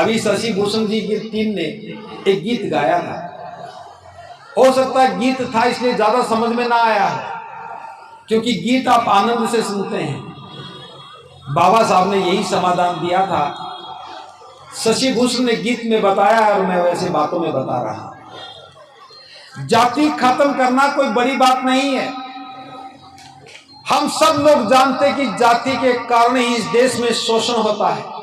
अभी शशि भूषण जी की टीम ने एक गीत गाया था, हो सकता है गीत था इसलिए ज्यादा समझ में ना आया, क्योंकि गीत आप आनंद से सुनते हैं। बाबा साहब ने यही समाधान दिया था, शशि भूषण ने गीत में बताया और मैं वैसे बातों में बता रहा हूं। जाति खत्म करना कोई बड़ी बात नहीं है। हम सब लोग जानते हैं कि जाति के कारण ही इस देश में शोषण होता है,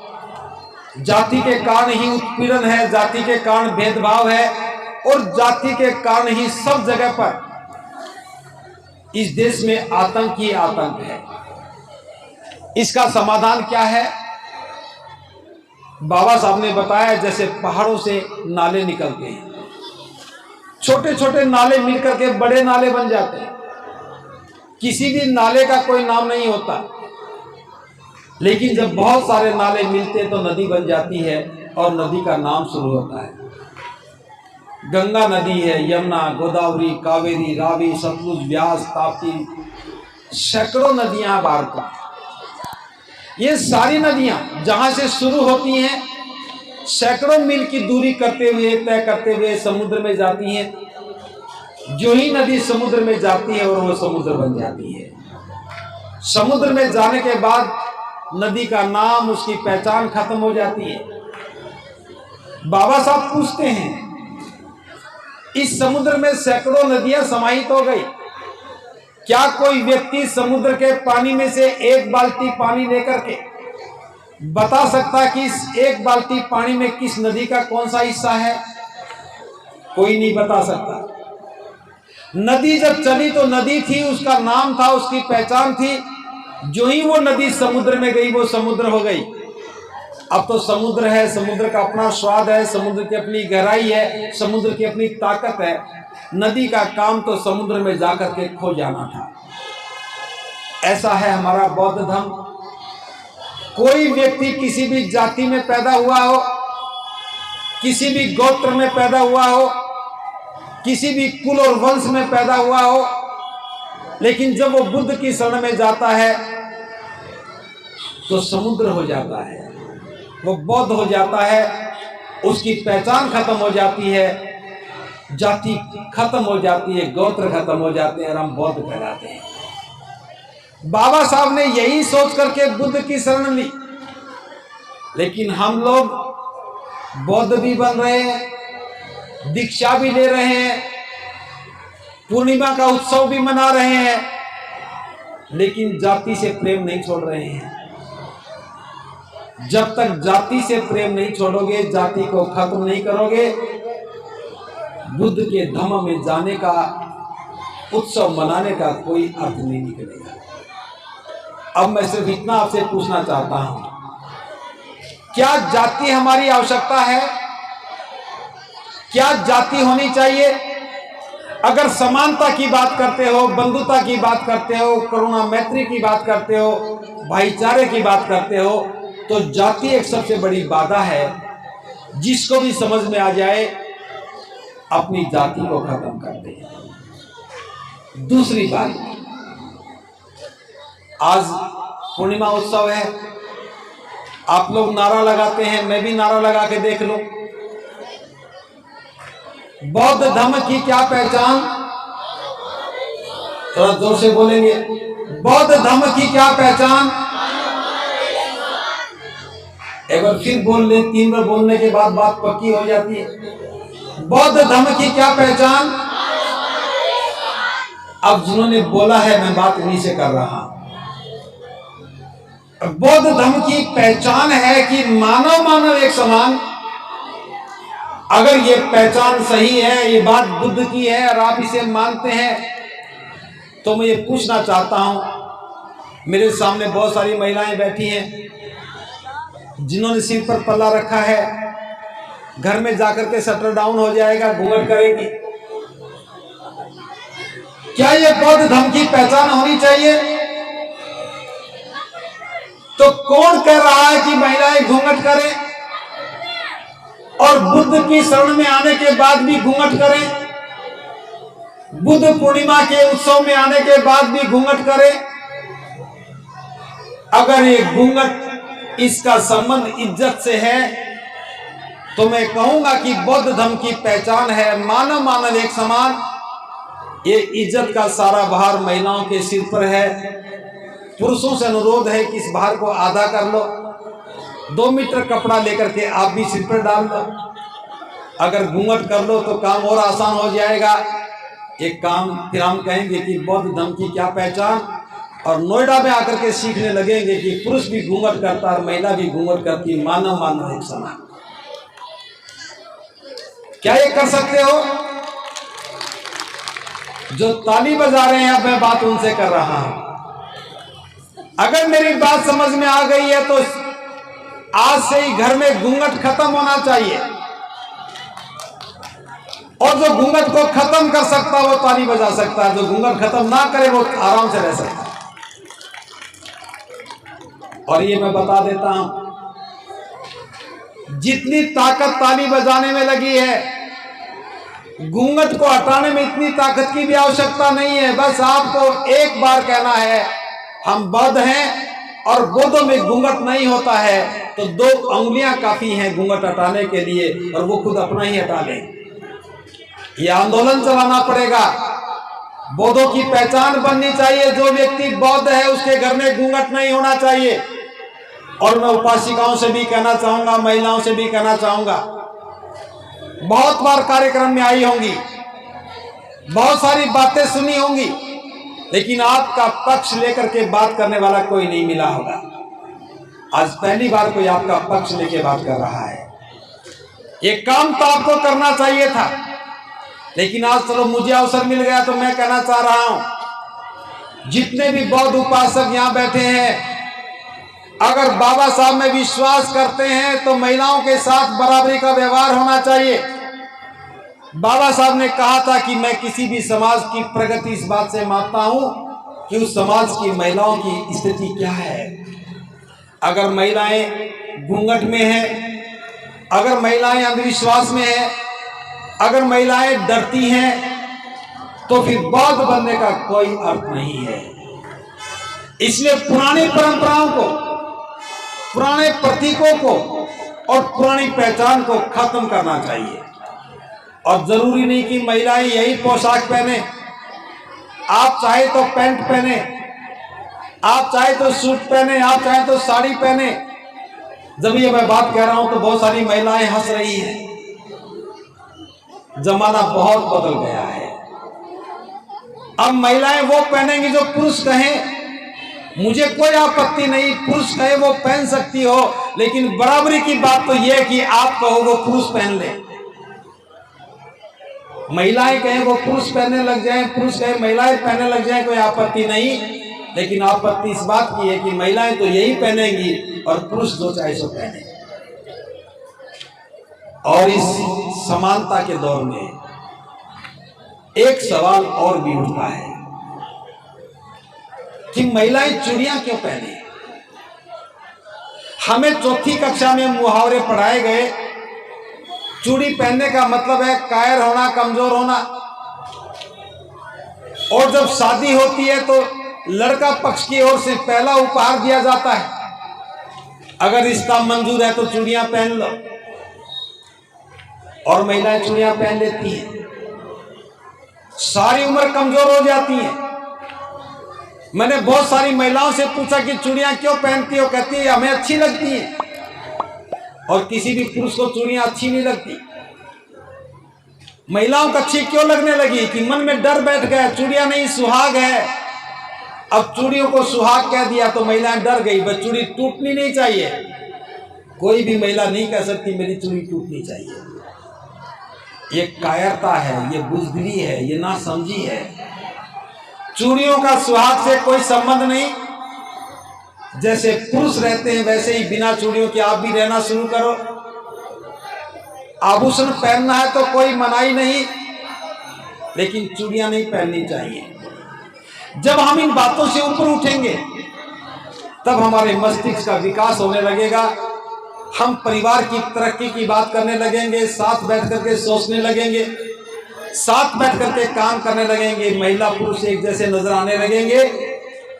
जाति के कारण ही उत्पीड़न है, जाति के कारण भेदभाव है और जाति के कारण ही सब जगह पर इस देश में आतंक ही आतंक है। इसका समाधान क्या है? बाबा साहब ने बताया, जैसे पहाड़ों से नाले निकलते हैं, छोटे छोटे नाले मिलकर के बड़े नाले बन जाते हैं। किसी भी नाले का कोई नाम नहीं होता, लेकिन जब बहुत सारे नाले मिलते हैं तो नदी बन जाती है और नदी का नाम शुरू होता है। गंगा नदी है, यमुना, गोदावरी, कावेरी, रावी, सतलुज, व्यास, ताप्ती, सैकड़ों नदियां भारत। ये सारी नदियां जहां से शुरू होती हैं, सैकड़ों मील की दूरी करते हुए तय करते हुए समुद्र में जाती हैं। जो ही नदी समुद्र में जाती है और वो समुद्र बन जाती है। समुद्र में जाने के बाद नदी का नाम, उसकी पहचान खत्म हो जाती है। बाबा साहब पूछते हैं, इस समुद्र में सैकड़ों नदियां समाहित हो गई, क्या कोई व्यक्ति समुद्र के पानी में से एक बाल्टी पानी लेकर के बता सकता कि इस एक बाल्टी पानी में किस नदी का कौन सा हिस्सा है? कोई नहीं बता सकता। नदी जब चली तो नदी थी, उसका नाम था, उसकी पहचान थी। जो ही वो नदी समुद्र में गई वो समुद्र हो गई। अब तो समुद्र है, समुद्र का अपना स्वाद है, समुद्र की अपनी गहराई है, समुद्र की अपनी ताकत है। नदी का काम तो समुद्र में जाकर के खो जाना था। ऐसा है हमारा बौद्ध धर्म। कोई व्यक्ति किसी भी जाति में पैदा हुआ हो, किसी भी गोत्र में पैदा हुआ हो, किसी भी कुल और वंश में पैदा हुआ हो, लेकिन जब वो बुद्ध की शरण में जाता है तो समुद्र हो जाता है, वो बौद्ध हो जाता है, उसकी पहचान खत्म हो जाती है, जाति खत्म हो जाती है, गोत्र खत्म हो जाते हैं और हम बौद्ध कहलाते हैं। बाबा साहब ने यही सोच करके बुद्ध की शरण ली, लेकिन हम लोग बौद्ध भी बन रहे हैं, दीक्षा भी ले रहे हैं, पूर्णिमा का उत्सव भी मना रहे हैं, लेकिन जाति से प्रेम नहीं छोड़ रहे हैं। जब तक जाति से प्रेम नहीं छोड़ोगे, जाति को खत्म नहीं करोगे, बुद्ध के धम्म में जाने का, उत्सव मनाने का कोई अर्थ नहीं निकलेगा। अब मैं सिर्फ इतना आपसे पूछना चाहता हूं, क्या जाति हमारी आवश्यकता है? क्या जाति होनी चाहिए? अगर समानता की बात करते हो, बंधुता की बात करते हो, करुणा मैत्री की बात करते हो, भाईचारे की बात करते हो, तो जाति एक सबसे बड़ी बाधा है। जिसको भी समझ में आ जाए अपनी जाति को खत्म कर दे। दूसरी बात, आज पूर्णिमा उत्सव है, आप लोग नारा लगाते हैं, मैं भी नारा लगा के देख लो। बौद्ध धर्म की क्या पहचान? थोड़ा जोर से बोलेंगे, बौद्ध धर्म की क्या पहचान? एक बार फिर बोल ले, 3 बार बोलने के बाद बात पक्की हो जाती है। बौद्ध धर्म की क्या पहचान? अब जिन्होंने बोला है मैं बात उन्हीं से कर रहा हूं। बौद्ध धर्म की पहचान है कि मानव मानव एक समान। अगर ये पहचान सही है, ये बात बुद्ध की है और आप इसे मानते हैं, तो मैं ये पूछना चाहता हूं, मेरे सामने बहुत सारी महिलाएं बैठी हैं जिन्होंने सिर पर पल्ला रखा है, घर में जाकर के शटर डाउन हो जाएगा, घूंघट करेगी। क्या ये बौद्ध धर्म की पहचान होनी चाहिए? तो कौन कह रहा है कि महिलाएं घूंघट करें और बुद्ध की शरण में आने के बाद भी घूंघट करें, बुद्ध पूर्णिमा के उत्सव में आने के बाद भी घूंघट करें? अगर ये घूंघट, इसका संबंध इज्जत से है, तो मैं कहूंगा कि बौद्ध धर्म की पहचान है मानव मानव एक समान। ये इज्जत का सारा भार महिलाओं के सिर पर है। पुरुषों से अनुरोध है कि इस भार को आधा कर लो। 2 मीटर कपड़ा लेकर के आप भी सिर पर डाल लो। अगर घूंघट कर लो तो काम और आसान हो जाएगा। एक काम फिर हम कहेंगे कि बौद्ध धर्म की क्या पहचान, और नोएडा में आकर के सीखने लगेंगे कि पुरुष भी घूंघट करता और महिला भी घूंघट करती, मानव मानव एक समान। क्या ये कर सकते हो? जो ताली बजा रहे हैं, अब मैं बात उनसे कर रहा हूं। अगर मेरी बात समझ में आ गई है तो आज से ही घर में घूंघट खत्म होना चाहिए, और जो घूंघट को खत्म कर सकता है वो ताली बजा सकता है, जो घूंघट खत्म ना करे वो आराम से रह सकता है। और ये मैं बता देता हूं, जितनी ताकत ताली बजाने में लगी है, घूंघट को हटाने में इतनी ताकत की भी आवश्यकता नहीं है। बस आपको एक बार कहना है हम बौद्ध हैं और बौद्धों में घूंघट नहीं होता है, तो 2 उंगलियां काफी हैं घूंघट हटाने के लिए, और वो खुद अपना ही हटा लें। ये आंदोलन चलाना पड़ेगा। बौद्धों की पहचान बननी चाहिए। जो व्यक्ति बौद्ध है उसके घर में घूंघट नहीं होना चाहिए। और मैं उपासिकाओं से भी कहना चाहूंगा, महिलाओं से भी कहना चाहूंगा, बहुत बार कार्यक्रम में आई होंगी, बहुत सारी बातें सुनी होंगी, लेकिन आपका पक्ष लेकर के बात करने वाला कोई नहीं मिला होगा। आज पहली बार कोई आपका पक्ष लेके बात कर रहा है। ये काम तो आपको करना चाहिए था, लेकिन आज चलो मुझे अवसर मिल गया तो मैं कहना चाह रहा हूं, जितने भी बौद्ध उपासक यहां बैठे हैं, अगर बाबा साहब में विश्वास करते हैं तो महिलाओं के साथ बराबरी का व्यवहार होना चाहिए। बाबा साहब ने कहा था कि मैं किसी भी समाज की प्रगति इस बात से मापता हूं कि उस समाज की महिलाओं की स्थिति क्या है। अगर महिलाएं घूंघट में हैं, अगर महिलाएं अंधविश्वास में हैं, अगर महिलाएं डरती हैं, तो फिर बौद्ध बनने का कोई अर्थ नहीं है। इसलिए पुरानी परंपराओं को, पुराने प्रतीकों को और पुरानी पहचान को खत्म करना चाहिए। और जरूरी नहीं कि महिलाएं यही पोशाक पहने। आप चाहे तो पैंट पहने, आप चाहे तो सूट पहने, आप चाहे तो साड़ी पहने। जब ये मैं बात कह रहा हूं तो बहुत सारी महिलाएं हंस रही हैं। जमाना बहुत बदल गया है। अब महिलाएं वो पहनेंगी जो पुरुष कहें। मुझे कोई आपत्ति नहीं, पुरुष कहे वो पहन सकती हो, लेकिन बराबरी की बात तो यह कि आप कहो वो पुरुष पहन ले। महिलाएं कहें वो पुरुष पहनने लग जाएं, पुरुष कहे महिलाएं पहनने लग जाएं, कोई आपत्ति नहीं। लेकिन आपत्ति इस बात की है कि महिलाएं तो यही पहनेंगी और पुरुष जो चाहे सो पहने। और इस समानता के दौर में एक सवाल और भी उठता है कि महिलाएं चूड़ियां क्यों पहने। हमें 4ठी कक्षा में मुहावरे पढ़ाए गए, चूड़ी पहनने का मतलब है कायर होना, कमजोर होना। और जब शादी होती है तो लड़का पक्ष की ओर से पहला उपहार दिया जाता है, अगर रिश्ता मंजूर है तो चूड़ियां पहन लो। और महिलाएं चूड़ियां पहन लेती हैं, सारी उम्र कमजोर हो जाती हैं। मैंने बहुत सारी महिलाओं से पूछा कि चूड़ियां क्यों पहनती हो, कहती है हमें अच्छी लगती हैं। और किसी भी पुरुष को चूड़ियां अच्छी नहीं लगती। महिलाओं को अच्छी क्यों लगने लगी कि मन में डर बैठ गया, चूड़ियां नहीं सुहाग है। अब चूड़ियों को सुहाग कह दिया तो महिलाएं डर गई। बस चूड़ी टूटनी नहीं चाहिए। कोई भी महिला नहीं कह सकती मेरी चूड़ी टूटनी चाहिए। ये कायरता है, ये बुजदिली है, ये नासमझी है। चूड़ियों का सुहाग से कोई संबंध नहीं। जैसे पुरुष रहते हैं वैसे ही बिना चूड़ियों के आप भी रहना शुरू करो। आभूषण पहनना है तो कोई मनाही नहीं, लेकिन चूड़ियां नहीं पहननी चाहिए। जब हम इन बातों से ऊपर उठेंगे तब हमारे मस्तिष्क का विकास होने लगेगा। हम परिवार की तरक्की की बात करने लगेंगे, साथ बैठ करके सोचने लगेंगे, साथ बैठ करके काम करने लगेंगे, महिला पुरुष एक जैसे नजर आने लगेंगे।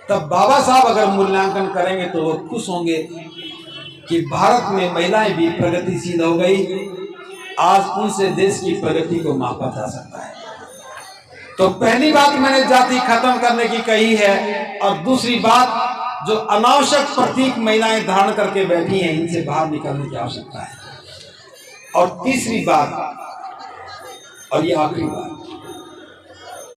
तब बाबा साहब अगर मूल्यांकन करेंगे तो वो खुश होंगे कि भारत में महिलाएं भी प्रगतिशील हो गई आज उनसे देश की प्रगति को मापा जा सकता है। तो पहली बात मैंने जाति खत्म करने की कही है, और दूसरी बात जो अनावश्यक प्रतीक महिलाएं धारण करके बैठी हैं, इनसे बाहर निकलने की आवश्यकता है। और तीसरी बात और ये आखिरी बात,